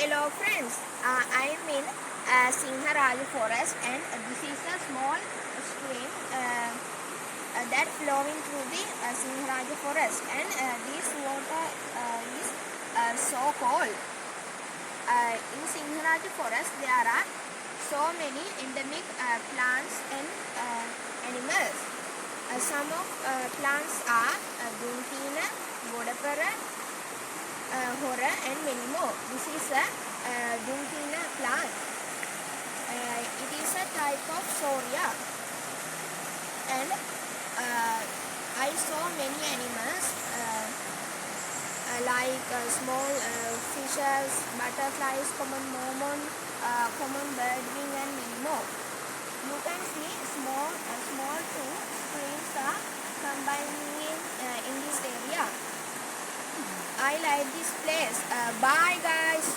Hello friends, I am in Sinharaja forest and this is a small stream that flowing through the Sinharaja forest, and this water is so cold. In Sinharaja forest there are so many endemic plants and animals. Some of plants are Duntina, Vodapara, Hora and many more. This is a Duntina plant. It is a type of Soria, and I saw many animals like small fishes, butterflies, common mormon, common birdwing and many more. You can see small two streams are combining in this area. I like this place. Bye guys.